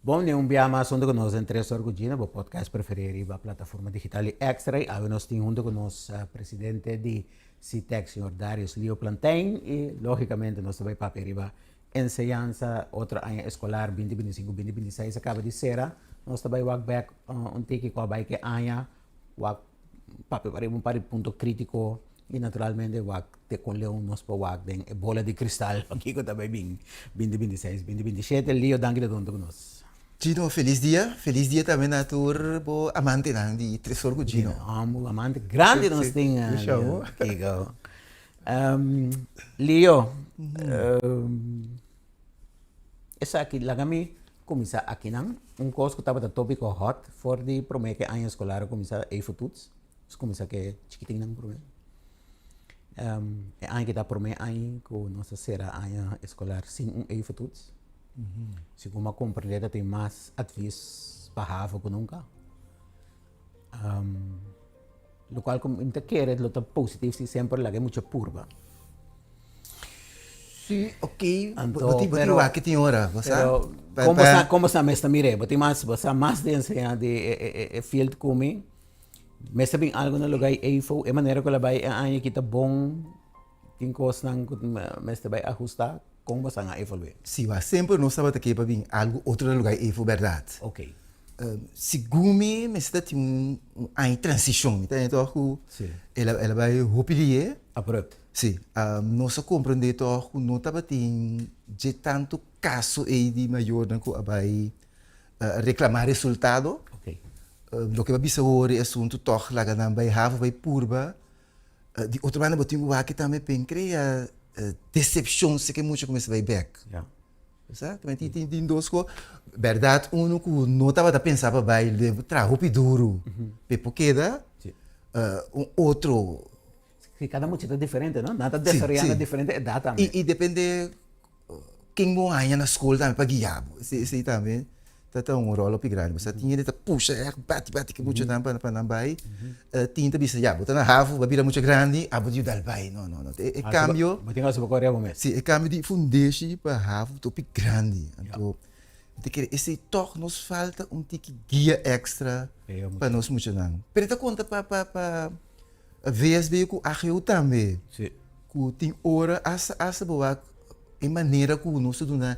Bom, né, dia mais onde nós entramos orgulhina, o podcast preferido a plataforma digital Extra. Aí nós temos junto com nós presidente de CITEC, senhor Darius Leo Plantain, e logicamente nós também para a ensinança, outra ano escolar 2025-2026 acaba de ser. Nós também vamos back tiki com a bike ano, para um ponto crítico e naturalmente vamos ter com Leon nós para a bola de cristal aqui que também bem 2026-2027. Leo, danke junto com nós. Gino, feliz dia também na tua amante de Tresor Gino. Amo, amante grande nós temos. Show. Leo, essa aqui, lá kami começa aqui não, coisa que estava tópico hot for de promete ano escolar começa a futuros, começa que chiquitinho não promete. Ano que está promete ano com nossa será ano escolar sem futuros. Se uma compreende tem mais advies para que nunca. Lo qual como inte quer lo tá positivo se sempre lá é muita curva. Sim, ok. Pero aqui tem hora, você? Como sa mesta mire, boti mais, você mais de ensinar de field como mesta bem algo no lugar efo, é maneira que ela vai aí que tá bom, tem coisas não mesta vai ajustar. Como você vai evoluir? Sim, sempre não sabe que para vir algo outro lugar é verdade. Ok. Segundo me está tem uma transição, então ela vai repetir. Aprovado. Sim, nós compreender então não estava tem de tanto caso aí de maior não que vai reclamar resultado. Ok. Do que vai bisa o assunto toch lá que não vai purba. De outra maneira, botinho o aqui também pencreia decepção se que muito começa a vai back. Certo? Também tem duas coisas. Verdade, um que não estava a pensar para vai levar trabalho duro. Porque outro. Cada muito é diferente, não? Nada desorienta diferente é data. E depende quem vão aí na escola também para guiar. Isso também. Tá um rolo grande, você tinha de puxa, bate que muito tempo para não vai. Tinha de bisa já, botar na ravo, vai virar muito grande, abo de dar vai. Não. É cambio. Mas tem que saber correr mesmo. Sim, é cambio de fundeixe para ravo, topi grande. Então, esse toque nos falta tique guia extra para nós muito não. Pero conta para VSB com a eu também. Sim. Que tem hora essa boa é maneira que nós estudamos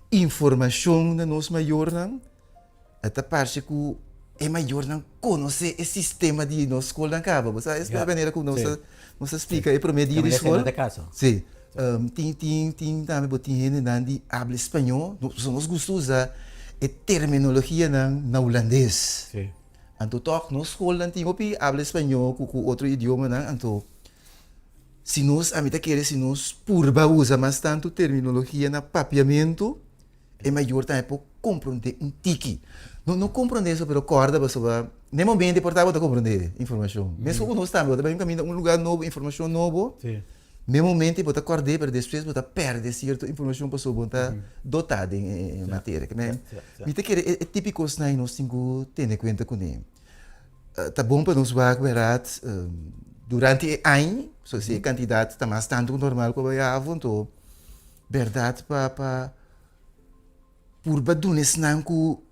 informação na nossa maior não até parte que é maior não conhecer o sistema de nossa escola não acaba você essa é a maneira que nós explica é promedio de escola sim tem também botin gente não de habla espanhol nós gostamos usar a terminologia na holandês sim então toque nossa escola não tem opi habla espanhol com outro idioma não então se nós a mim quer se nós purba usa mais tanto terminologia na papiamento é maior também para compreender tiki. Não compreender isso, mas corda para nem momento importava para compreender informação. Mesmo quando nós estamos também caminhando um lugar novo, informação novo. Nem momento para acordar, para depois para perder certa informação para sobre estar dotado em matéria. Me te quer é típico que nós temos que ter em conta com ele. Tá bom para nós ver durante o ano, se a quantidade está mais tanto normal que vai haver, então verdade para por baduna senang ku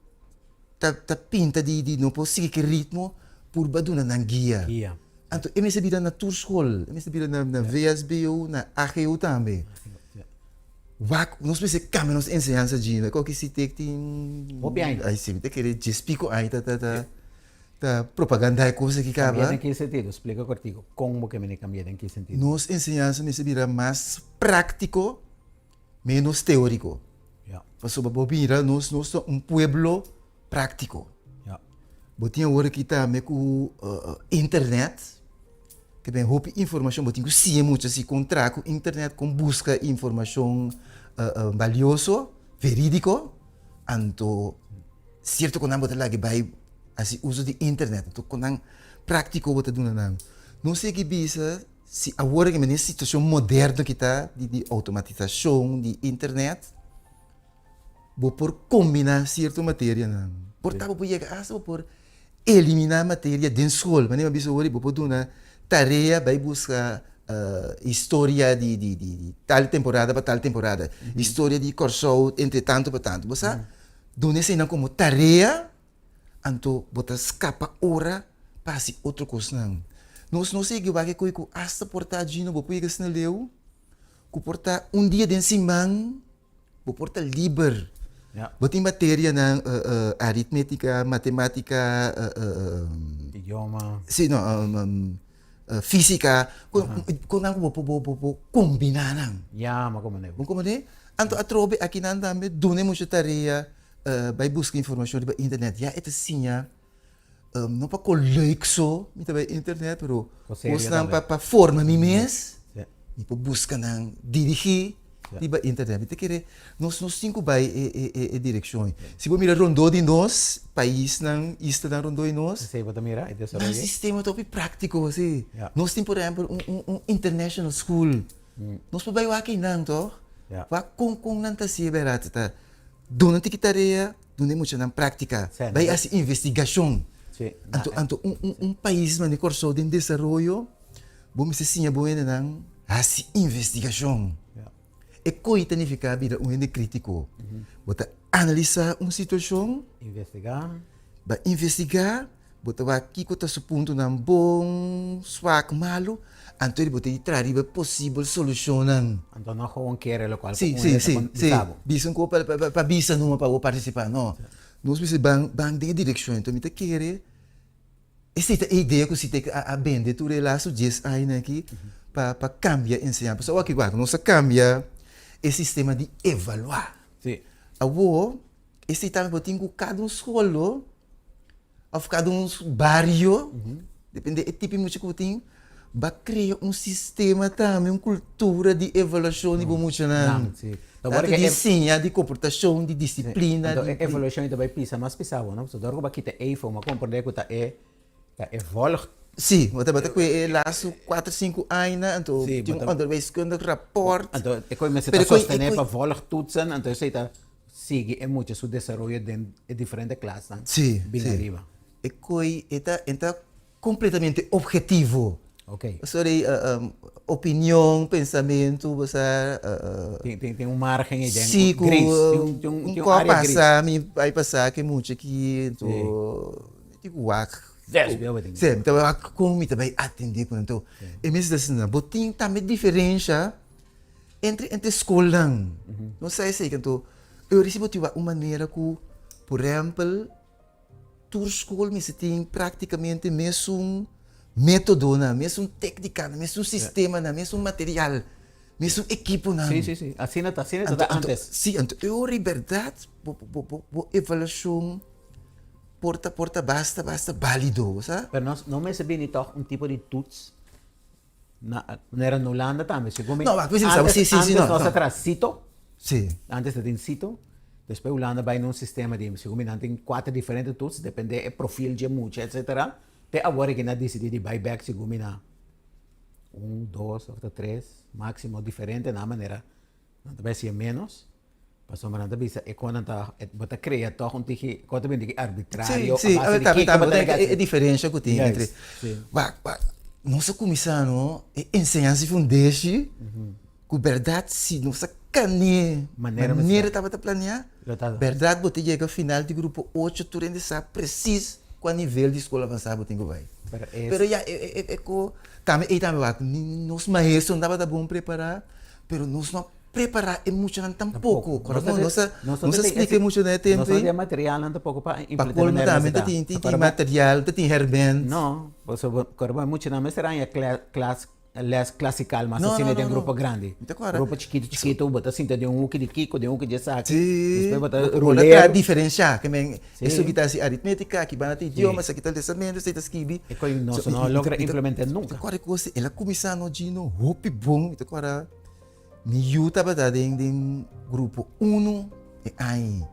ta pinta de não posso seguir que ritmo por baduna na guia. Então eu me sabia na tour school, eu me sabia na VSBU, na AGU também. Nós precisamos cambiar nossa ensinança de né, qualquer se tem aí sim, tem que explicar aí ta propaganda é coisa que acaba. Cambia em que sentido? Explica contigo como que me cambia em que sentido? Nossa ensinança me sabia mais prático, menos teórico. Paso babira nós um pueblo prático. Botinha hora que tá me com internet, que bem roupa informação, botinha sim muito assim contrato internet com busca informação valioso, verídico, anto certo quando botar lá que vai assim uso de internet, então quando prático botar do não sei que bisa se agora que nessa situação moderna que tá de automatização de internet vou por combinar certa matéria não portava por chegar por eliminar matéria dentro da escola mas nem bisa hoje vou por uma tarefa vai buscar história de tal temporada para tal temporada história de Corsou entre tanto para tanto você donde se na como tarea, anto bota escapa hora, pasi outro coisa não. Nós não sei que vai que com hasta portadinho, vou pegar se na leu, que porta dia de semana, vou porta livre. Ja. Botin matéria na aritmética, matemática, Idioma. sim, não, física, com não vou combinar não. Ja, maar kom maar Vamos como né? Anto atrobe aqui na andame, dune muita tarefa, vai buscar informação na internet. Ja, é assim, ja. Não para colegue só, me também internet, pero os não para forma me mes, e para buscar não dirigir. Tiba internet, kita kira nós cinco vai direção. Se você mirar rondou de nós, país não está na rondou de nós. Sei wat mira, itu Mas sistema top prático assim. Nós temos por exemplo international school. Nós podemos aqui não to. Vai com não tá se berat tá. Dona tarefa, dona muita na prática. Vai assim investigação. Anto país mas curso de desenvolvimento, vamos se sim bom não assim investigação. E coi significa vida crítico. Bota analisar uma situação, investigar, bota aqui que está ponto na bom, swak, malo, então ele bota trazer possível solução. Então não gewoon keren local. Sim. Bisa ko para bisa numa para participar, não. Nós precisamos bang de direção, então me te querer. Essa é a ideia que você tem a vender tu relação diz aí aqui para cambiar ensinar. Pessoal aqui agora, nós cambia o sistema de evaluar. Sim. Agora, esse também botinho com cada escola, ou cada bairro, depende do tipo de música que botinho, vai criar sistema também, uma cultura de avaliação de música. De ensino, de comportação, de disciplina. Então, a avaliação ainda vai pisar, mas pisava, não? Então, agora vai ter EIFO, mas compreender que está evoluindo. Sim, você vai ter que laço 4, 5 anos, então tem onderwijs kundig rapport. Então, é como se está sustentando para volgen toetsen, então você está sigue é muito seu desenvolvimento em diferentes classes. Sim, bem arriba. É que está completamente objetivo. Ok. Sorry, opinião, pensamento, você tem margem aí dentro. Sim, tem um área gris. Vai passar que muito aqui, então tipo wak. Sim, então como me também atender com então é mesmo assim na botin também diferença entre escola não sei se então eu recebo uma maneira que por exemplo tour escola me se tem praticamente mesmo método mesmo técnica mesmo sistema mesmo material mesmo equipo sim assim está antes sim então eu liberdade avaliação porta basta válido, sabe? Mas não me sabia toch tipo de toets era na Holanda também, segundo não, mas sim, nós atrás cito, sim, antes de cito, depois Holanda vai num sistema de segundo tem 4 diferentes toets, depende do perfil de muito, etc. Até agora que na decidi de buyback segundo na 1, 2 ou 3 máximo diferente na maneira, não vai ser menos. Passou uma nada bisa, e quando você cria toch quando vem de arbitrário, sim, é diferença que tem entre, nossa comissão ensinar-se fundeixe, com verdade se nossa cane maneira estava a planear, verdade você chega ao final de grupo 8, tu ainda sabe preciso qual nível de escola avançada você vai. Pero já também nós maestros não dava bom preparar, pero nós não preparar emocional tampouco. Nós explica emocional tempo. Nós temos material não tampouco para implementar. Tem material, tem herbent. Não, você corba muito na mestra é les classical, mas assim tem grupo grande. Grupo chiquito, bota assim tem que de Kiko, de que de saque. Depois bota roleiro. Diferenciar, que men isso que tá se aritmética, que bana idioma, isso que tá pensamento, isso tá esquibi. E coi não logra implementar nunca. Agora coisa, ela começar no Gino, hope bom, então agora Miyu estava em grupo 1 e aí.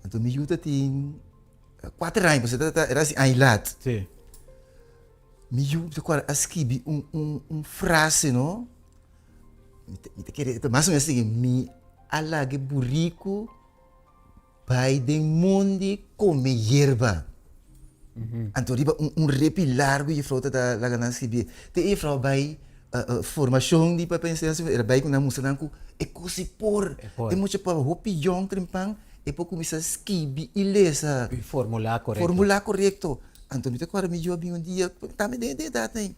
Então Miyu tem 4 anos, você era assim, aí lá. Sim. Miyu agora escrevi frase, não? Mais ou menos assim, mi alage burrico vai de mundo come hierba. Então riba repi largo e frota da lagana escrevi. Te e frau vai formação de para pensar era baik na musa nangku ekosipor e mo para hopi yong trimpang e po começar a escrever e ler Formular correto. formular correto. Então, me agora me job um dia, tá me dando data, hein?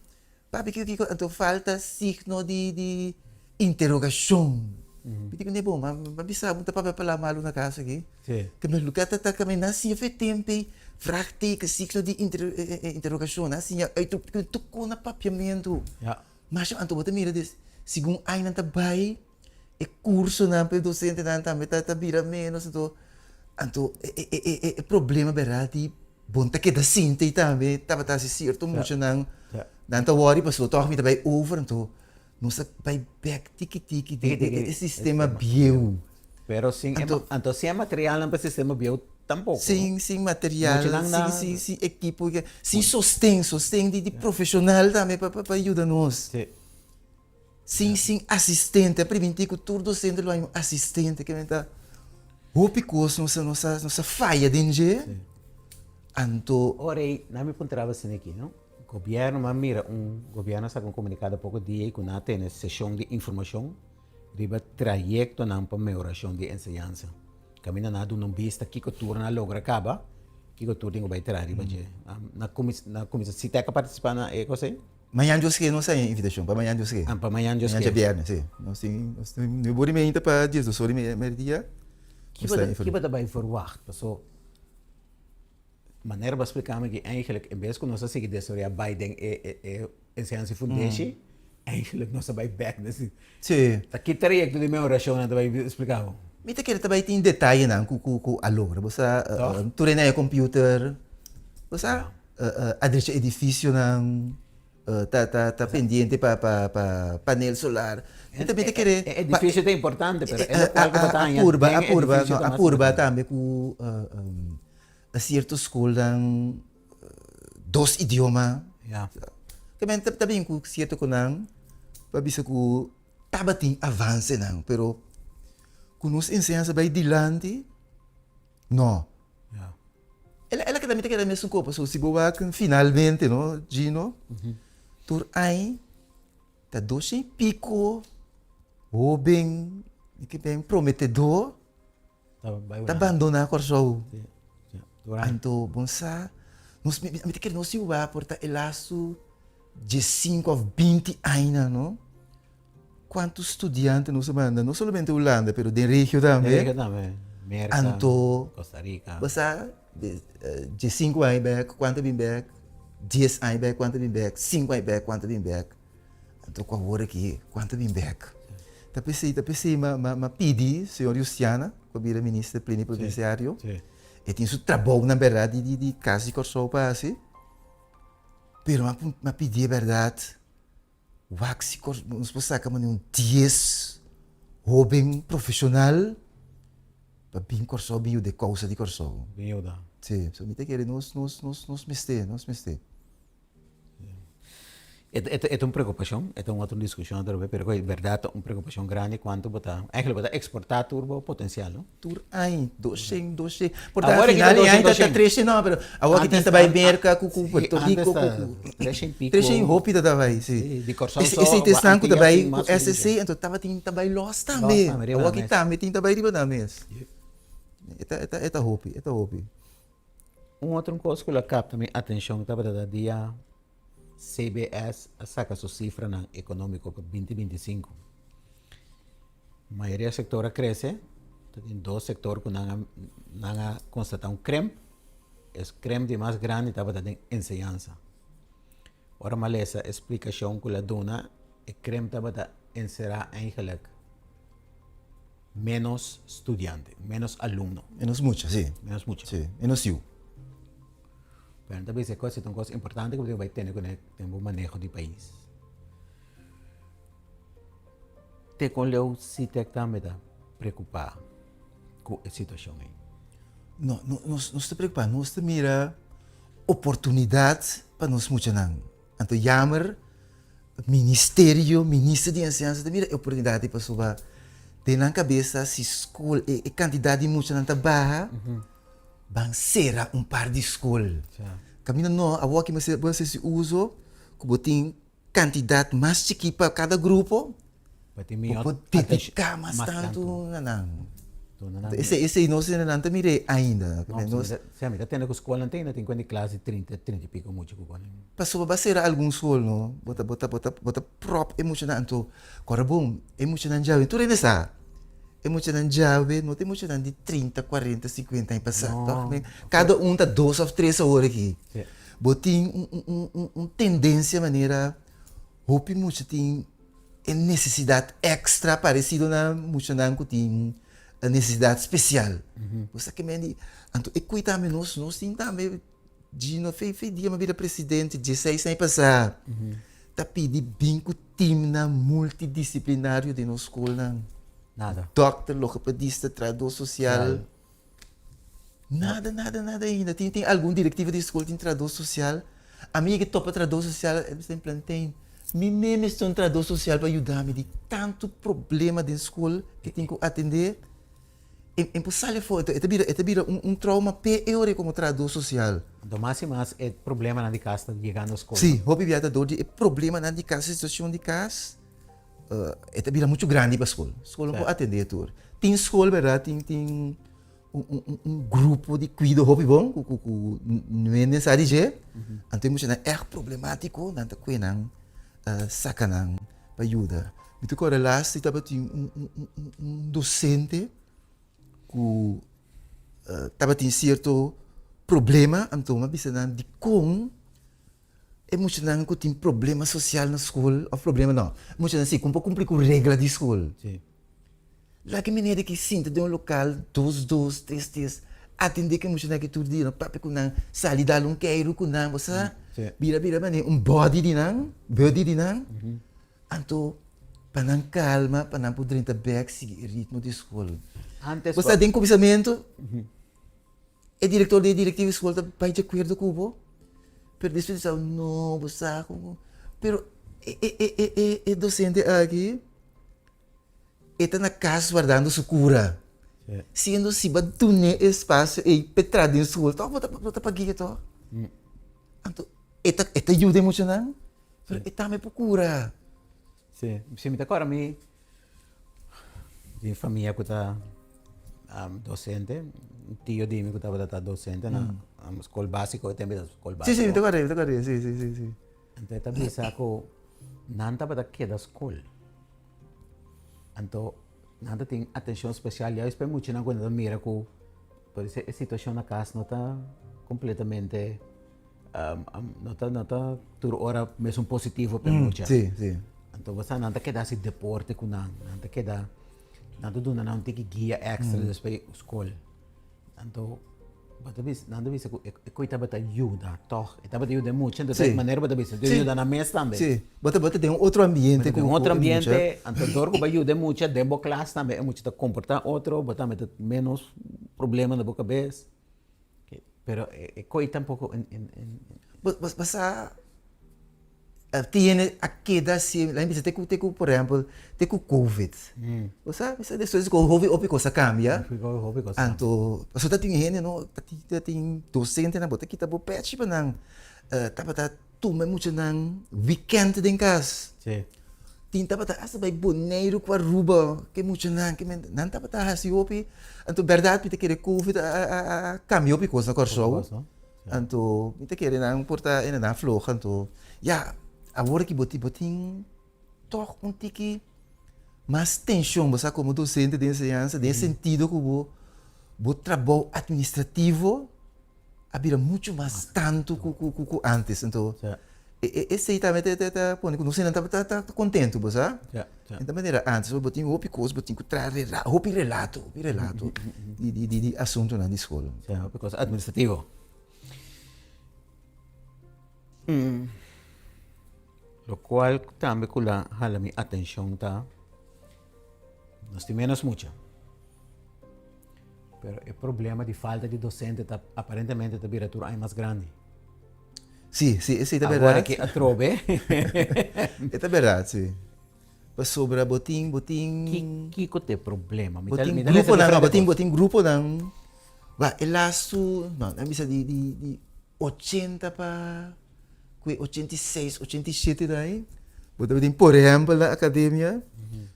Papi, que então falta signo de interrogação. Pedi que não é bom, mas bisa muito para falar malo na casa aqui. Sim. Que me lugar tá kami nasi fe tempo, vraagteken, signo de interrogação, assim, eu tô na papiamento. Ja. Mas anto bota mira des, segundo ai nanta bai, e curso na pe docente nanta metata bira menos anto problema berati bonta que da sinte também tava tá se certo muito não Ja. nanta worry passou toch me dabai over anto nossa vai back tiki tiki Tiki-tiki, de sistema bio Pero sin, entonces sin material en el sistema bio tampoco. sem material Muito lang na- sem equipo sem sostém de profissional também para ajudar nós Sí. sem assistente, preventivo tudo docente lá um assistente que está o picoso nossa falha de engenho. Anto, Ora, na me encontrava assim aqui, não? Governo, mas mira, governo está com comunicado há pouco dia que não tem sessão de informação, riba trajecto não para melhoração de ensinança. Caminha nada num vista que turna logra acaba, que turna vai ter riba je. Na comissão se tem que participar na eco sei? amanhã eu sei, não sei invitação, para amanhã eu sei. Para amanhã eu Amanhã é viernes, sim. Nós temos meu bom dia para dias do sol meio-dia. Que vai verwacht, pessoal. Maneira para explicar que eigenlijk in vez van ons zeggen dat we Biden ensinança fundation, eigenlijk nós vai back nesse. Sim. Aqui trajecto de minha oração não vai explicar. Me te quero também tem detalhe não, com a logra. Você tu na computer, você adresse edifício não, tá pendente para painel solar. E também te querer. Edifício é importante, pero a curva também com a certa escola dois idiomas. Ja. Também também com certo com não, para bisa com tabating avance não, pero com nos ensinança vai dilante, não. Ja. Ela que também tem que mesmo copa, so se boa que finalmente, no, Gino, tur ai, tá doce pico, o bem, que bem prometedor, tá abandonar corso. Anto bonsa, nós me que nós se uá porta elaço de 5 ou 20 anos, não? Quantos estudantes nos mandam, não somente Holanda, pero de região também. América, Anto, Costa Rica. basta de 5 anos back, quanto vem back, 10 anos back, quanto vem back, 5 anos back, quanto vem back. Anto, com a hora aqui, quanto vem back. Tá pensei, ma pedi, senhor Luciana, que vira ministro plenipotenciário, e tem seu trabalho, na verdade, de casa de corso para assim. Pero ma pedi a verdade, waxi nos saca um 10 jovem profissional para bem corso bio de causa de corso. Miúda. Sim, so me te querer nos mester. É uma preocupação, é uma outra discussão, pero é verdade, uma preocupação grande quanto botar, eigenlijk botar exportar turbo potencial, não? Tur ai, doce. Agora Portanto, que final tá ainda doce, tá 13 não, pero agora que tem também merca com Puerto Rico, pico. 13 roupa também, sim. De corso Esse testanco também, o SC, então tava tem também loss também. também, Agora que também tem também riba da mês. Eta roupa. Outra coisa que eu cap também atenção, estava da dia CBS saca sua cifra na econômico para 2025. A maioria do setor cresce, tem dois setores que não constatar creme, é creme de mais grande estava da ensinança. Ora, mas essa explicação que ela dona, é creme estava da encerrar eigenlijk menos estudiante, menos aluno. Menos mucho, sim. Menos mucho. Sim, menos eu. Pero também é uma coisa importante que você vai ter com o manejo do país. Te com o CITEC também está preocupado com a situação aí. Não se preocupa, nós te mira oportunidade para nós muito não. Então, jammer, ministro de ensinança, te mira oportunidade para suba. Tem na cabeça se escola e quantidade de muito não tá barra. Bang será par de escola. Caminho não, a que você se usa, que botem quantidade mais chique para cada grupo, Para ter melhor dedicar mais tanto, não. Esse não se não mire ainda. Não, se a mim tem na escola tem quando classe 30 e pico muito com ele. Passou a ser algum sol, não? Bota prop emocional, então, agora bom, emocional já, tu ainda está. Emocional já, não tem emocional de 30, 40, 50 em passado. Cada tá 2 ou 3 horas aqui. Botin tendência maneira, hope muito tem necessidade extra parecido na emocional que tem a necessidade especial. Você que me então, e cuida menos, nós tem também Gino fez dia uma vida presidente 16 anos passar. Tá pedi bem com o time na multidisciplinário de nossa escola. Nada. Doctor, logopedista, tradutor social. Nada ainda. Tem algum diretivo de escola tem tradutor social. A minha que topa tradutor social, eles têm plantain. Me mesmo estou um tradutor social para ajudar-me de tanto problema da escola que tenho que atender. Impossível foi, vira trauma pior como tradutor social. Do máximo é problema na de casa chegando à escola. Sim, hobby viada dor é problema na de casa, situação de casa. Vira muito grande para a escola. A escola não pode atender tudo. Tem escola, verdade, tem grupo de cuidado hobby bom, não é necessário dizer. Então, é problemático, não está cuidando, sacanagem, para ajudar. Então, agora lá, se tem docente que estava tendo certo problema, então uma pessoa de como emocionante que tem problema social na escola, ou problema não, emocionante assim, como cumprir com regra de escola. Sim. Lá que menina que sinta de um local, 2, 3 dias, atender que emocionante que tudo dia, papi com não, sali dar um queiro com não, você, vira maneira, body de não, então, para não calma, para não poder entrar back, seguir ritmo de escola. Antes você tem começamento, o diretor da diretiva de escola vai de acordo com o pero depois diz, não, você pero o docente aqui está na casa guardando sua cura. Sendo se batune espaço e petrado em escola, então bota para guia, então. Então, esta ajuda emocional, pero está me procura. Sim, se me agora me de família que está docente, tio de mim que estava docente na escola básica, eu também da escola básica. Sim, agora, sim. Então, eu também saco, não estava daqui da escola. Então, não tem atenção especial, eu espero muito na quando mira que por isso a situação na casa não está completamente, não está toda hora mesmo positivo para muito. Sim. Então, você não está quedando deporte com não está quedando não tem que guia extra para a escola. Então, não visa que coita bata ajuda, toh, estava ajuda muito, então de maneira bata visa, ajuda na mesa também. Sim, bota tem outro ambiente com outro ambiente, então dorgo vai ajuda muito, dentro classe também é muito de comportar outro, bota menos problema na boca cabeça. Pero coita um pouco Basta tiene a queda se lá em vez de por exemplo ter com covid você depois com covid ou coisa cambia então você tá tem gente não tá tem docente na bota que tá bo patch para não tá toma muito não weekend em casa tem tá tá asa vai boneiro com a ruba que muito não tá tá assim opi então verdade que querer covid a cambiou por coisa corso então me querer não porta na flow então agora que botin toque tique mais tensão, você como docente de ensinança, de sentido que o trabalho administrativo havia muito mais tanto que antes, então esse aí também tá quando não sei tá contente, você? Então maneira antes eu botin o coisa botin que trazer relato de assunto na escola. Porque administrativo. Lo cual também kula hala mi atenção tá nós temos muita pero o problema de falta de docente tá aparentemente tá viratura é mais grande sim esse é verdade agora que a trove é verdade sim para sobre botin que tem problema botin grupo não vai elasto não bisa de 80 para 86, 87 daí. Por exemplo, na academia,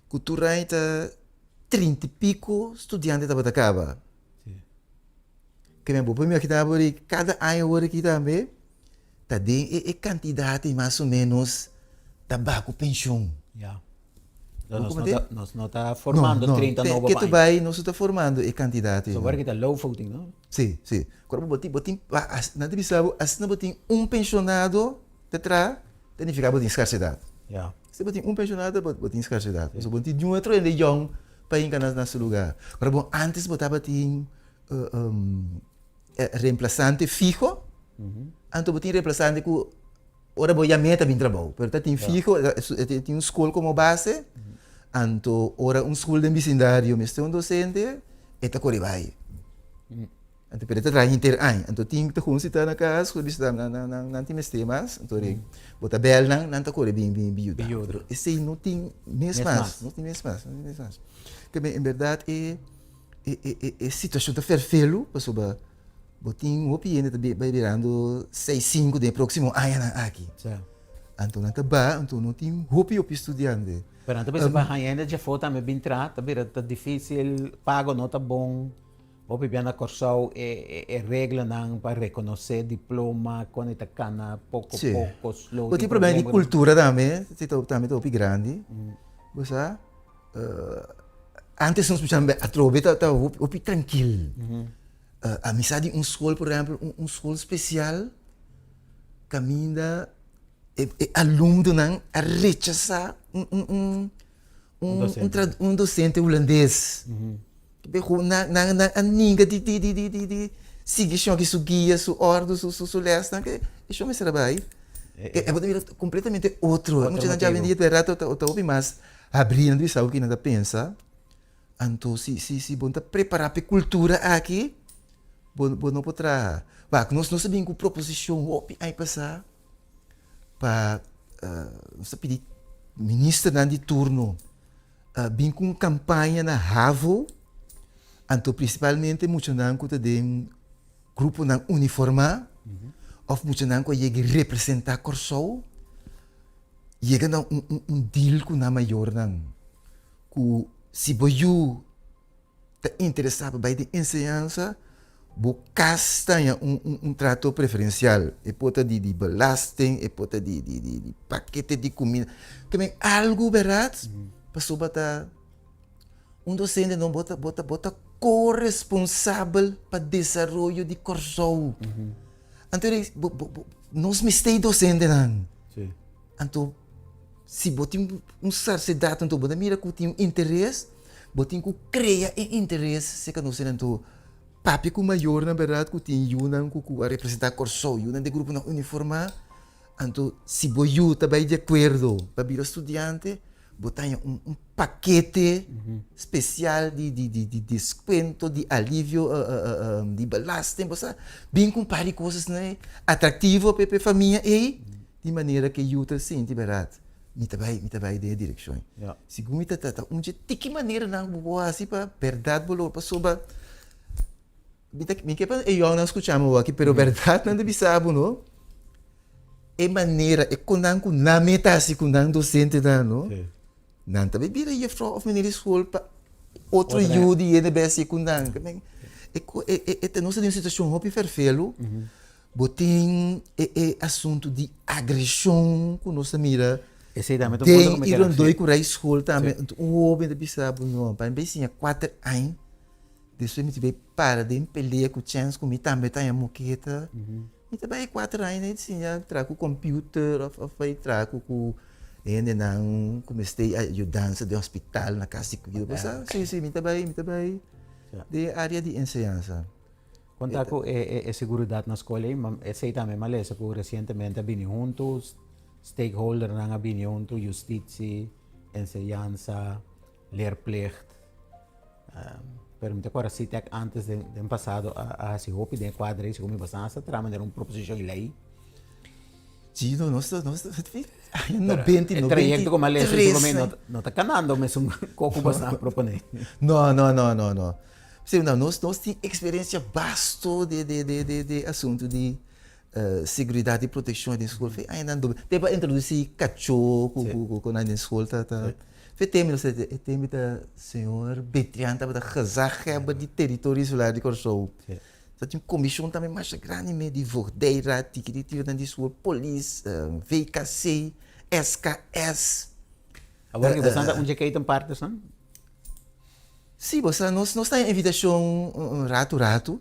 cultura está 30 e pico estudiantes da acaba. Sim. Que me bobo me kita bori cada ano hora que também tá de quantidade mais ou menos tabaco pensão. Yeah. Como Nós não está formando 30 novos que tu vai não está formando e quantidade. So, agora que está low voting, não? Sim, sim. Agora botin nada bisabo, as não botin pensionado tetra, tem ficar botin escarsidade. Yeah. Se botin pensionado, botin escarsidade. Se botin de um outro ele young para enganar nesse lugar. Agora bom, antes botava botin reemplazante fijo, anto botin reemplazante que ora boia meta bem trabalho, pero tá tem fijo, tem um escola como base, anto ora um escola de vecindário, mas tem um docente, e tá corribai. Anto pero tá trabalhando inter ano, anto tem que considerar na casa, quando está na time temas, anto bota bel não tá corre bem biuda. Esse não tem mesmas, não tem mesmas. Que bem, em verdade é situação tá ferfelo, passou botin opinião também vai virando 6-5 de próximo ano aqui. Certo. Então não tem hopi estudante. Pero antes você vai ainda já foi também bem trata, bem tá difícil, pago não tá bom. O bem na Corsau é regra não para reconhecer diploma quando está cana pouco slow. Tem problema de cultura também, também tá grande. Você antes nós puxamos a trove tá hopi tranquilo. A amizade escola, por exemplo, escola especial, caminha aluno não a rechazar um docente holandês. Na ninga de seguir sua guia, sua ordem, sua lesta, que isso me trabalho. É completamente outro. Muita gente já vendia de rato, ouvi mais abrindo isso algo que nada pensa. Então, se bom tá preparar para cultura aqui, bom não poderá. Nós não sabemos que proposição aí passar para nós pedir ministro de turno bem com campanha na Ravo. Então, principalmente, muitos não têm grupo não uniformado, ou muitos não conseguem representar Corsou, chega a deal com a maior não, que se você está interessado em ensinança, você casta trato preferencial, e pode de belasting, e pode de paquete de comida, também algo barato, para sobrata docente não bota corresponsável para o desenvolvimento de Corsou. Então, nós mistei docente não. Então, se você tem sociedade, então você mira que tem interesse, você tem que criar interesse, se que não sei, então, papi com maior, na verdade, que tem uma que representar Corsou, uma de grupo não uniformado, então, se você está de acordo para vir estudante, botar paquete especial de desconto, de alívio, de balastro, bem com várias coisas né, atrativas para a família e de maneira que eu te sinto barato. Me vai de direção. Segundo de que maneira não vou assim para verdade para sobre me que eu não escutamos aqui, pero verdade não deve saber não. É maneira é quando na meta assim quando docente não. Não também vira aí of meneer school para outro judi e de best secundário também é nossa uma situação hopi ferfelo botem assunto de agressão com nossa mira tem irondoi com a escola também o homem de bisabo não para bem sim 4 anos depois me tive para de pelear com chance com me também tá a moqueta me também 4 anos sim já trago computer of vai trago com ainda não comecei a ajudança de hospital na casa de cuidado. Sim, me trabalhei de área de ensinança. Quanto a segurança na escola, sei também, mas que recentemente vim juntos, stakeholder na vim juntos, justiça, ensinança, leerplicht. Pero me acuerdo se antes de passado a se hopi de quadra se como bastante trabalhar uma proposição de lei. Sim, nossa, el trayecto como le no está ganando, mas coco bastante proponer. Não. Sim, nós temos experiência vasto de assunto de segurança e proteção da escola. Ainda não deve introduzir cachorro com a escola, Temos o senhor Betrian, estava a casar de territórios lá de Corsou. Sim. Então tinha uma comissão também mais grande, meio de Vordeira, que tinha de sua polícia, VKC, SKS. Agora que você anda onde é que tem parte, son? Sim, você nós está em invitação rato.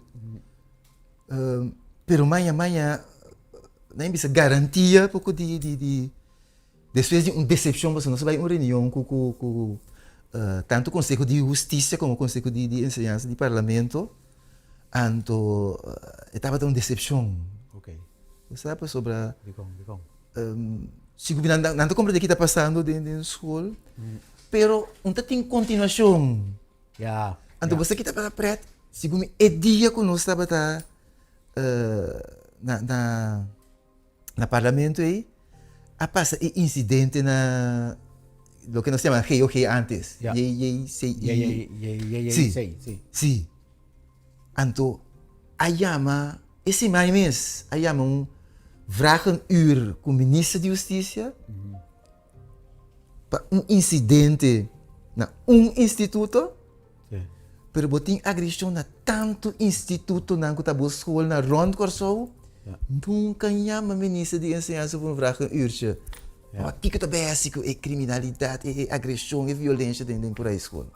Pero amanhã, nem bisa garantia pouco de depois de uma decepção, você não vai em uma reunião com tanto o Conselho de Justiça como o Conselho de Ensinança de Parlamento. Então, estava uma decepção. Ok. Você sabe sobre a... Bicom. Se não compreende o que está passando dentro da escola, pero não tem continuação. Yeah. Então, você que está para preto, segundo é dia que nós estava na parlamento aí, a passa incidente na lo que nós chamamos GOG antes. Yeah. Sim. Sim. Então, a chama, esse mês, a chama vragen uur com o ministro de Justiça para incidente na instituto. Sim. Pero botin agressão na tanto instituto na escola na rond Corsou. Nunca chama ministro de Ensinança para vragen uurtje. O que é básico é criminalidade, é agressão, é violência dentro da escola.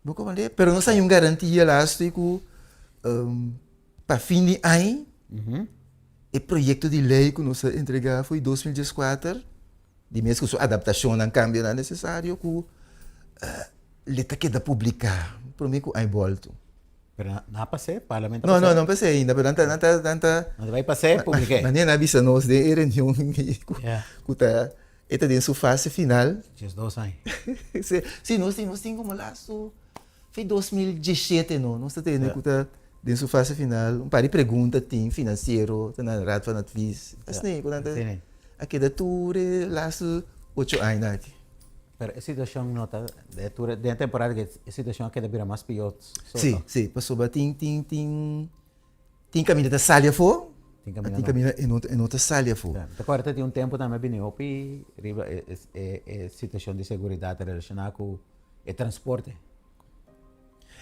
Bom, como é? Pero nós temos garantia lá, para fim de ano, o projeto de lei que nós entregamos foi em 2014, de mesmo que a adaptação não cambia não é necessário, que ele queda publicar, para mim que é volto. Pero não passei, parlamento. Não passei ainda, pero não vai passar, publiquei. Mas nem avisa nós de reunião que está dentro sua fase final. Just 2 anos. Sim, nós temos como lá, foi 2017, nós temos que está dentro sua fase final. Um par de perguntas tem financeiro, está na rádio, na TV. Assim, quando aqui da tour, lá 8 anos aqui. Pero a situação nota de temporada que a situação aqui deve mais pior. Sim, passou tem caminho da salha fora. Tem caminho em outra salha fora. Agora tem um tempo também bem opi, riba situação de segurança relacionada com o transporte.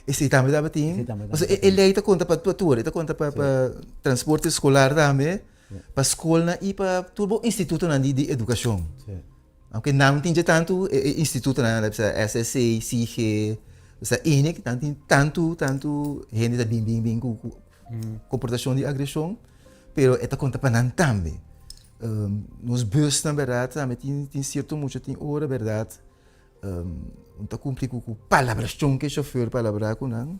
Esse também dava tem. Mas ele está conta para tour, está conta para transporte escolar também, para escola e para todo instituto de educação. Aunque não tinha tanto instituto na SSC, CIG, INEC, tanto gente da bem com comportação de agressão, pero esta conta para não também. Nos bus na verdade, tem certo muito tem hora verdade. Tá cumprir com palavras que chauffeur palavra com não.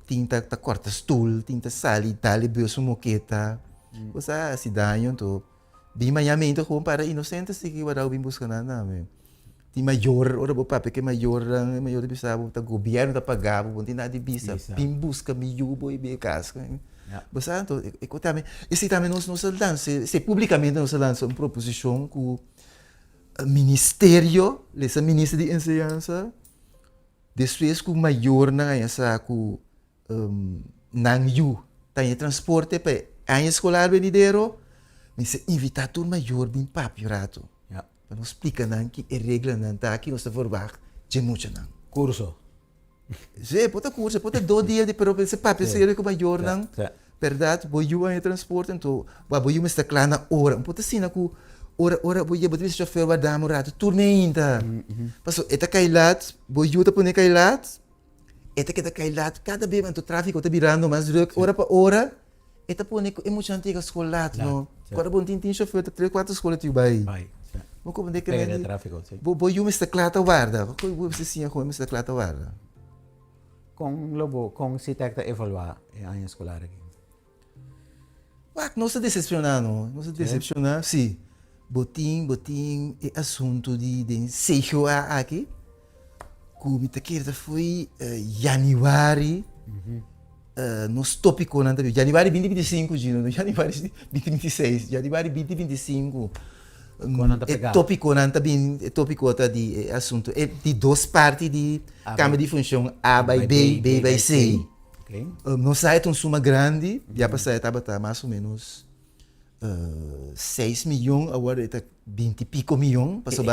Tinta tá corta stool, tinta sali, dali bus moqueta. Você se dá então di mayamento ko para inocentes sige wala ubing busca na namin. Ti mayor ora bo pape que mayor de bisabo ta gobyerno ta pagabo bunti na di bisa bim busca mi yubo e becas. Basta então eu também esse também nós lança se publicamente nós lança uma proposição com o ministério, essa ministra de ensinança depois com maior na essa com nang yu tem transporte para a escolar venidero. Mas invitar tudo maior bem papo rato. Para nos explicar que a regra não está aqui, nós estamos de muito não. Curso. Sim, pode curso, pode 2 dias de pero esse papo sério que maior não. Verdade, vou eu em transporte então, vou eu me estar claro na hora, pode assim na ku hora vou eu botar chauffeur vai dar rato, turno ainda. Passo, eta kailat, vou eu te pôr kailat. Eta que kailat, cada vez o tráfego está virando mais rápido, hora para hora. Eta pôr é muito antiga escola, não. Agora bom tem chauffeur 3-4 escolas tu vai. Vou compreender que é tráfego, sim. Vou eu me estar claro guarda. Vou assim com me estar claro guarda. Com se tecta evaluar em escolar aqui. Não se decepcionar, sim. Botim é assunto de sejo aqui. Como te quer foi januário. Nos tópicos não também. Januário 2025, Gino. Januário 2026. Januário 2025. Tópico não também. Tópico de assunto. É de 2 partes de câmara de função. A by B, B by C. No site suma grande. Já passou estava mais ou menos 6 milhões. Agora está 20 e pico milhões. Passou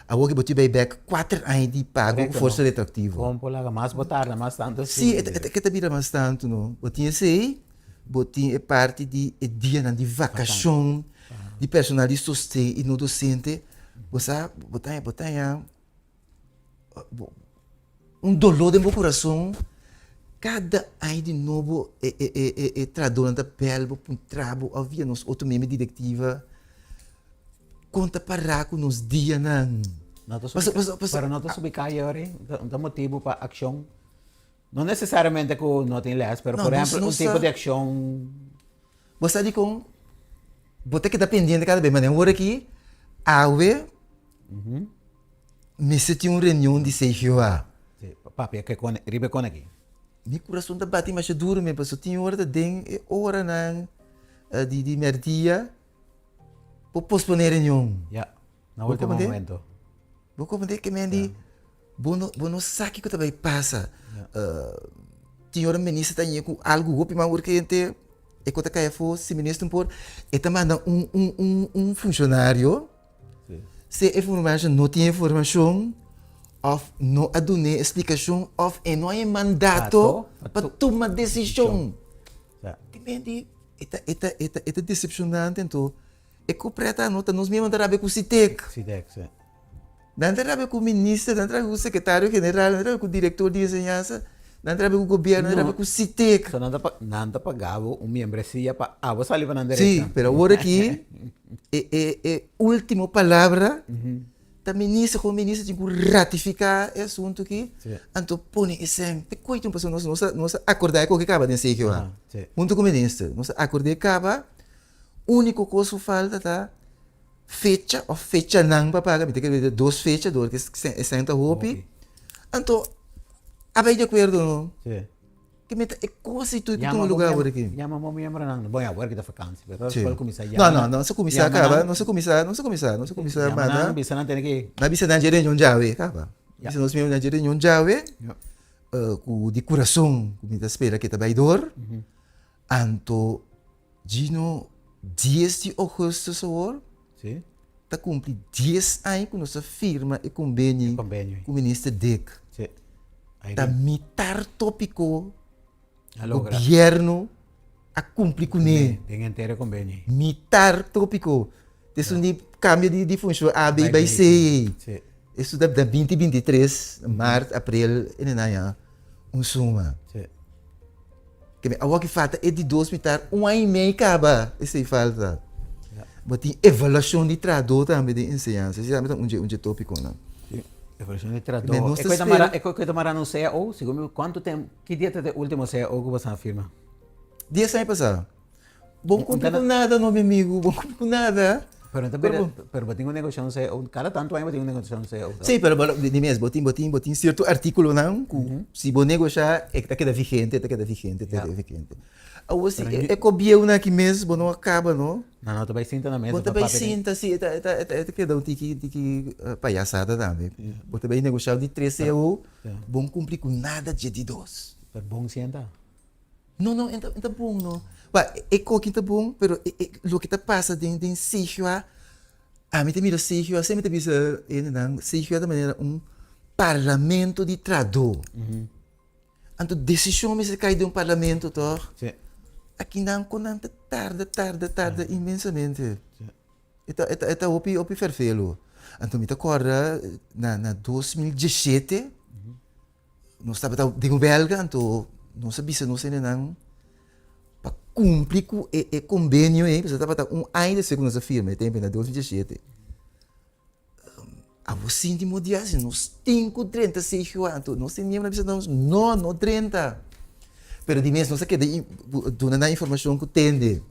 Agora que você vai back 4 anos de pago Correcto, força no? retroativa. Como lá, mais botar, mais tanto Sim, assim. é que vira mais tanto, não? Você sei, você é parte de dia de vacação, de personal de sustento e no docente, você botar dolor no meu coração. Cada ano de novo é traduz na pele, um trabalho, havia nos outro membro diretiva, conta para com nos dias não. Pero não te subicai agora, um motivo para ação. Não necessariamente que não tem leis, mas, por exemplo, um tipo de ação. Você diz com, você que está pendente cada vez, mas agora aqui, awe, me senti uma reunião de 6 horas. Papi, que ribe con aqui. Meu coração está batendo mais duro, mas eu tinha hora de hora não de merdia, para posponer a reunião. Já, no último momento. Vou comentar que me di, bono sabe que também passa. Tinha hora ministro tá com algo opi mas porque gente é que tá for se ministro por e também funcionário se a informação não tem informação of não adune explicação of e não é mandato para tomar decisão. Que me di, eta decepcionante então. É que o preta nota nos mesmo mandar com CITEC. CITEC. Não trabalha com o ministro, não trabalha com o secretário-geral, não trabalha com o diretor de ensinança, não trabalha com o governo, não trabalha com o CITEC. Não pagava uma membresia para a você ali para não Sim, mas agora aqui, é última palavra, o ministro tem que ratificar o assunto aqui, então põe esse coito para nós acordar com o que acaba de ser aqui. Junto com o ministro, nós acordar acaba, único coisa que falta tá fecha não para pagar, tem que ver 2 fechas, 2 que é senta roupa. Então, abai de acordo não? Sim. Que me é quase tudo que tem um lugar agora aqui. Chama meu membro não. Bom, agora que tá vacância, mas Sim. pode começar. Não, se começar acaba, não se começar, mas não bisa não tem que. na bisa na gerente onde jawe acaba. Bisa nós mesmo na gerente onde jawe, com de coração, com muita espera que tá vai dor. Anto, Gino 10 de agosto agora. Sim. Está cumpre 10 anos com nossa firma e convênio com o ministro Dick. Sim. Está mitar tópico o governo a cumprir com ele. Tem inteiro convênio. Mitar tópico. Isso é cambio de função A, B, B, C. Isso da 2023, março, abril, e não suma. O que falta é de 2 mitar, 1 ano e meio acaba. Isso aí falta. Mas tem avaliação de tradutor também de ensinança. Isso é um tópico, não? Sim, avaliação de tradutor. É que tomara no CEO, segundo quanto tempo, que dia é o último CEO que você afirma? 10 anos passado. Bom cumprir com nada, não, meu amigo. Bom cumprir com nada. Pero tem uma negociação CEO, cada tanto ano tem uma negociação CEO. Sim, mas de mesmo, botin certo artículo, não? Se você negociar, é que está queda vigente. Ou se é que o biel aqui mesmo, não acaba, não? Não, também sinta na mesa. Você também sinta, sim, é queda um tique palhaçada também. Você também negociar de 3 CEO, bom cumprir com nada de 2. Pero bom sienta. Não, então bom, não. É que tá bom, pero o que tá passa dentro de sítio, a mim mira sítio, sempre te visa, sítio da maneira parlamento de tradutor. Então decisão me se cai de parlamento, tá? Sim. Aqui não conta tarda imensamente. Eta opi ferfelo. Então me tá corra na 2017, nós estava de um belga, então não sabia se não sei não para cumprir com o convênio, você estava ano de segurança firme, tempo na 2017. A você de modia assim, nós 36 anos, nós tínhamos não 30. Pero de mesmo, não sei que dona na informação que tem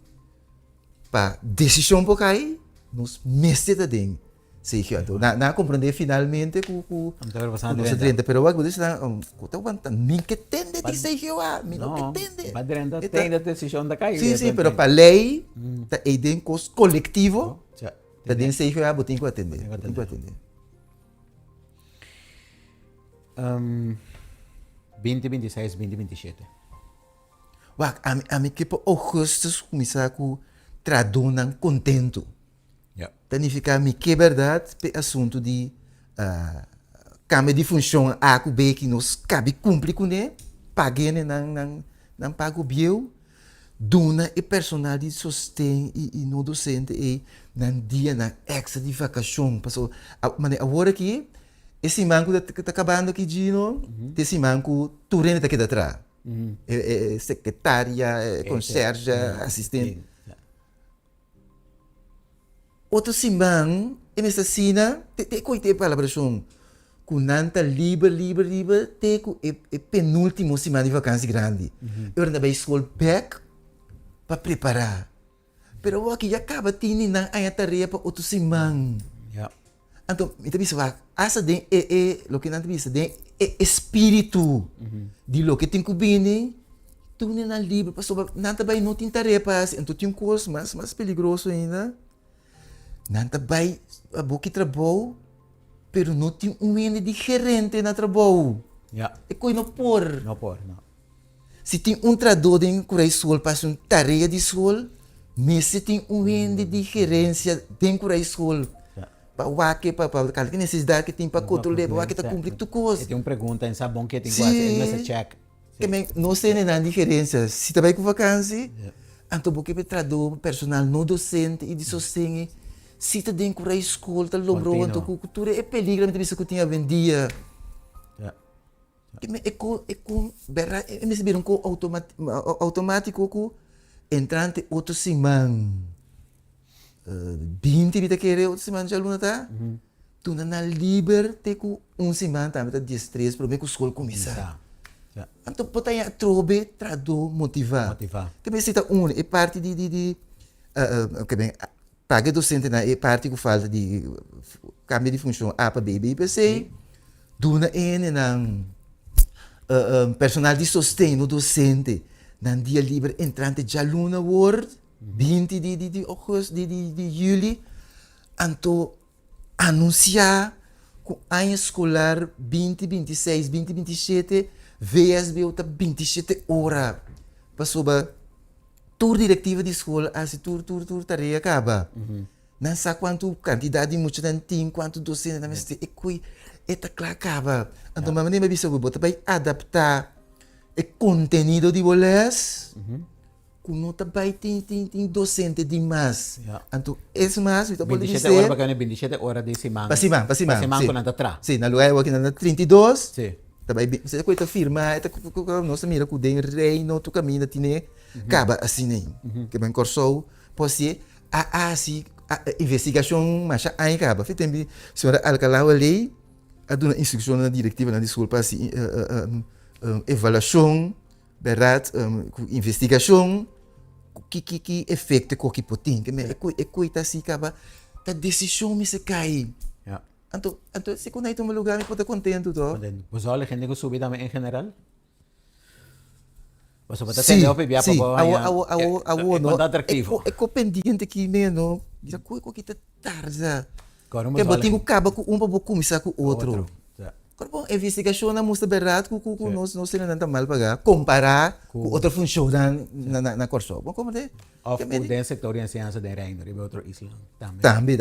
para decisão por cair, nós meses da dentro. Sei que na compreender finalmente com nossa 30, pero agora você não tá aguentando, nem que tende de sei que não que tende. Mas 30 tem a decisão da cair. Sim, pero para lei, tá aí dentro com coletivo, tá dentro sei que botem que atender. 2026, 2027. A mim que para agosto começar com traduzir contento. Significa que é verdade o assunto de câmbio de função A com B que nos cabe cumprir com ele, paguei não pago biel, duna e personal de sostém e no docente e nan dia na extra de vacação, passou agora aqui esse manco tá acabando aqui Gino, esse manco turene tá aqui atrás, secretária, concierge, assistente. Outro simão, e nessa cena, te coitei palavra som, com nanta livre, te com e penúltimo semana de vacância grande. Eu ando bem escola back para preparar. Pero o aqui já acaba tendo na a tarefa para outro simão. Então, então bisa va asa den lo que nanti bisa den espírito de lo que tem que bem tu nem na livre passou nanta vai não tem tarefas então tem coisa mais perigoso ainda nanta vai a boca trabalho pero não tem ene de gerente na trabalho é coisa não por se tem tradutor em curai sol passa tarefa de sol mas se tem ene de gerência tem curai sol para qualquer necessidade que tem para controlar, para que está cumprindo tu coisa. Tem uma pergunta, sabe bom que tem quase, nessa check. Não sei nem diferença. Se está bem com vacância, então porque para traduzir personal não docente e de sostém, se está dentro da escola, está lobrou, então cultura é peligro, mas isso que tinha vendia. É com berra, é me saber com automático com entrante outro semana. 20 vida querer outra semana de aluna tá? Tu na liberte com semana também tá destreza para ver que a escola começar. Então pode aí trobe tradu motivar. Que bem se tá é parte de que bem paga docente na é parte que falta de cambio de função A para B para C. Duna N na personal de sostém no docente na dia livre entrante de aluna word 20 de agosto de julho, então anunciar que o ano escolar 2026, 2027, VSB está 27 horas. Passou para tour diretiva de escola, assim, tour tarefa acaba. Não sabe quanto quantidade de muitos tem, quanto docente, não sei, é claro acaba. Então, a maneira de você vai adaptar o conteúdo de vocês. Não também tem docente demais. Então, esse mais, então pode dizer... 27 horas, bacana, 27 horas de semana. Para semana. Para semana, quando atrás. Sim, na lugar aqui na 32. Sim. Também, você coisa firma, nossa mira, que o reino, tu caminha, tine, acaba assim, né? Que bem corso, pode ser, assim, a investigação, mas aí acaba. Foi tempo, senhora Alcalá, ali, a dona instrução na diretiva, na desculpa, assim, avaliação, verdade, investigação, que efeito que pode ter, é coisa assim, acaba, a decisão me se cai. Então, se quando aí toma lugar, me pode estar contente, tá? Pues olha, a gente que subir também em geral. Você pode sim, atender sim, é pendiente aqui, né, não? Já coisa que tá tarde. Que botinho acaba com para começar com o outro. Agora, bom, investigação na mostra verdade com nós não se não tá mal pagar, comparar com outra função na corso. Bom, como é? Of den sector de ciência de reino, de outro isla também.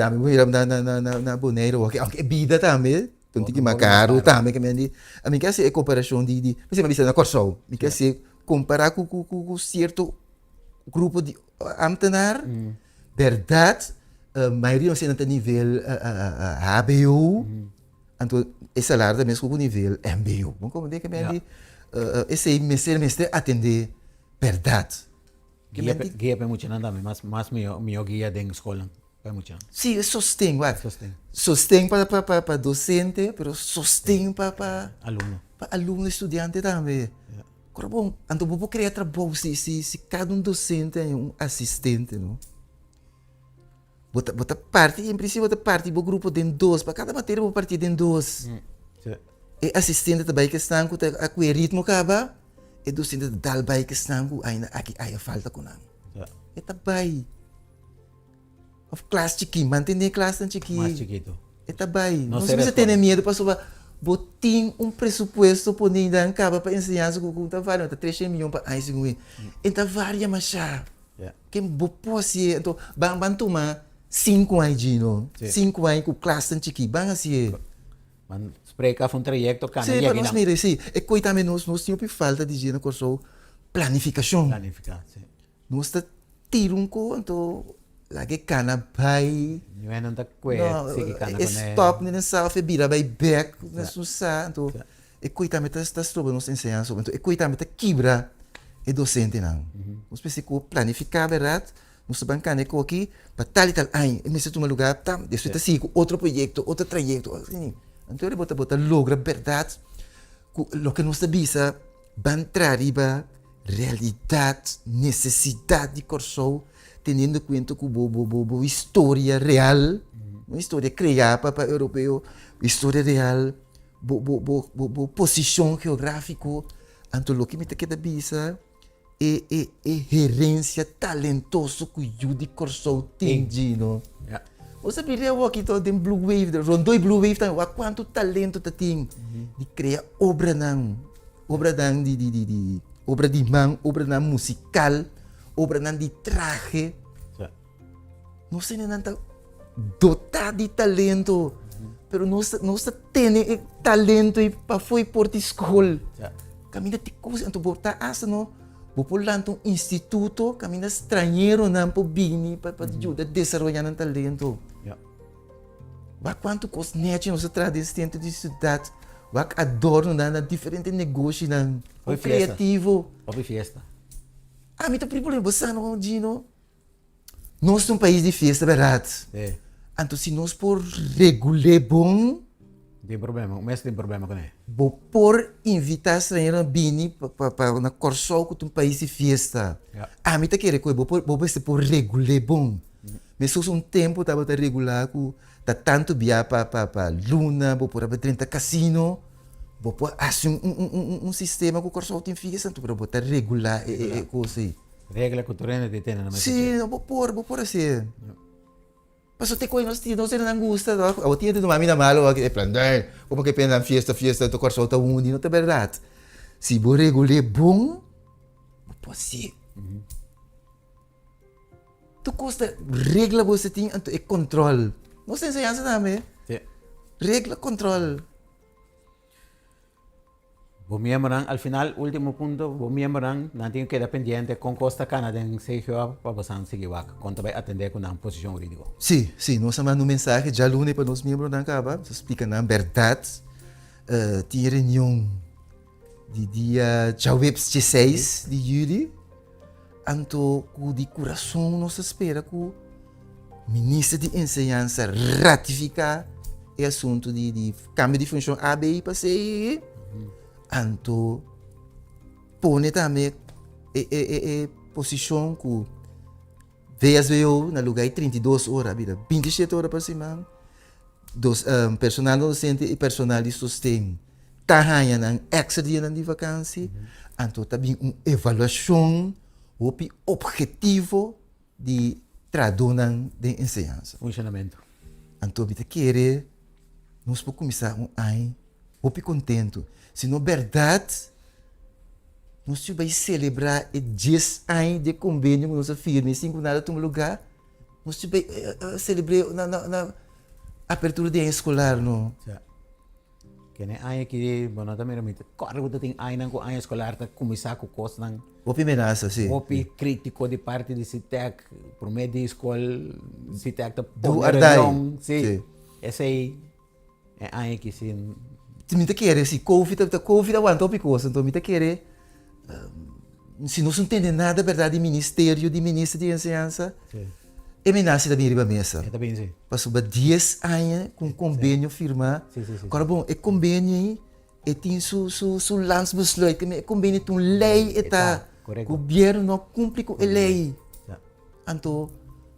Na boneiro, ok, vida também. Então tem que macaro também que me a mim quer ser comparação de, você me disse na corso, me quer ser comparar com certo grupo de ambtenaar, verdade, a maioria não se não tem nível HBO. Então, esse salário também é com o nível MBO. Bom, como é que me esse mestre atender verdade. Guia para muito também, mas meu guia da escola para muito. Sim, sostém, sostém para docente, mas sostém para aluno, estudante também. Agora, bom, então vou criar trabalho se cada docente é assistente, não? Bota parte, em princípio, bota parte do grupo de dois, para cada matéria vou partir de dois. E assistente também que estão com o ritmo acaba, e docente dal bem que estão com aí falta com não. E também. Of classe chiquinho, manter classe chiquinho. Mais chiquito. E também. Não se você tem medo para sobar, botin presupuesto por ninguém acaba para ensinar se com tá valendo, tá 3 milhões para aí segundo. Então varia mais já. Que bo posse, então ban tomar 5 anos, 5 anos com classe chiquinho, ban assim. Man spreken van een traject, kan Sim, para nós mire, sim. E coi também nós tínhamos falta de dinheiro com planificação. planificatie. Nós tá tiro então lá que cana pai. Nu en dan kwijt, zie ik aan Stop nem salve bira by back, nós não sa, então Ja. e coi também tá sobre nós ensinando sobre, então e coi também tá quebra e docente não. Nós precisa planificar, verdade? Nós bancane com aqui, para tal e tal, ai, nesse toma lugar, tá, deixa tá sigo outro projeto, outro trajeto, assim. Então ele bota logra verdade, lo que nós visa, bantra riba, realidade, necessidade de corso, tendo em conta que bo história real, uma história criada para europeu, história real, bo posição geográfica, então lo que me queda visa é gerência talentoso que o de corso tem, no. Ja. Você pediu o aqui todo em Blue Wave, rondoi Blue Wave, tá, quanto talento tá tem de criar obra não, obra não de obra de mão, obra não musical, obra não de traje. Ja. Não sei nem nada dotado de talento, pero nós temos talento e para foi por a escola. Ja. Caminha de coisa, então botar asa no, vou um instituto, caminha estrangeiro não para bini para ajudar a desenvolver um talento. Ja. Mas quanto custa net nós traduz dentro de cidade, vai adorno na diferente negócio não, Foi o criativo. Op je fiesta. Ah, me tá problema, você não, Gino. Nós somos um país de festa, verdade? Sí. Então, se nós por regular bom, Tem problema, o mesmo tem problema com ele. vou por invitar estrangeiro a vir para na Corsol com um país de festa. Ja. Ah, me tá querendo que vou por regular bom. Mas se um tempo estava a regular com tá tanto via para Luna, vou por 30 casino, vou por assim sistema que o Corsol tem festa, então para botar regular coisa aí. Regla culturele die tenen. Sim, vou por assim. Mas te coisa nós não gusta, não. O tia de mami na malo, é plantar, como que pena fiesta, to corso ta undi, não é verdade. Se vou regular bom, pode ser. Tu costa regla você tem, então é controle. Nós ensinamos também. Sí. Regla, controle. Vos miembros, al final, último punto, vos miembros, no tienen que dependiente con Costa Canadá en Sergio para vos seguir vaca, cuando vai atender com uma posição jurídica. Sim, nós mandamos um mensagem já lune para nós membros da Caba, explica na verdade. Tinha reunião de dia 16 de julho, então de coração nós espera que o ministro de ensinança ratificar o assunto de câmbio de função ABI para ser, então põe também a posição que VSVO na lugar de 32 horas, 27 horas para cima, personal docente e personal de sustento. Tahanha ng extra dia de vacância, então também uma avaliação, o objetivo de traduzir de ensinança. Funcionamento. Então, você quer, nós podemos começar ano, contente. Se não é verdade, nós vamos celebrar 10 anos de convênio com nossa firma, 5 nada em lugar, nós vamos celebrar na abertura de ano escolar, não? Ja. Kene ay ki bono também muito. Corre o tem ay nang ko ay escolar ta kumisa ko kos nang O amenaça, sim. opi crítico de parte de Citec por meio de escola Citec ta Do Ardai. sim. Esse aí é ay que sim. Se me quer, se Covid aguenta o picoso, então me quer, se não entende nada, verdade, Ministério de Ministro de Ensinança, Sim. ameaça da minha mesa. É também sim. Passou 10 anos com convênio firmar. Sim. Agora, bom, é convênio e tem su landsbesluit, que é convênio tem lei eta. Correto. Governo não cumpre com a lei. Ja. Então,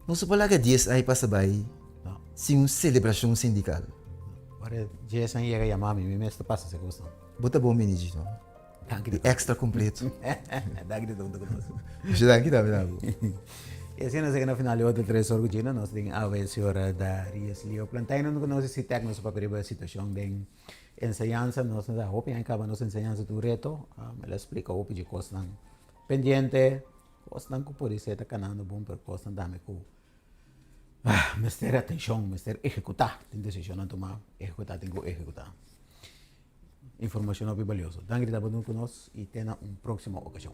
não se pode que 10 anos passa bem, No. sem uma celebração sindical. Agora Jason ia chamar me mesmo passa se gosta. Bota bom ministro, Danke de de. extra completo. Danke de tudo conosco. Já aqui também. E assim nós chegamos no final de outro 3 horas de nós temos a senhora Darius Leo Plantain, não conhece se técnico para cobrir a situação de ensinança, nós não hope em acaba nossa ensinança do reto, me explica hope de coisa pendiente, coisa que por isso está canando bom per coisa dame com Mister atención, mister ejecutar. Tem decisão a tomar, ejecutar, tem que executar. Informação valiosa. Danke, que está conosco e até na próxima ocasião.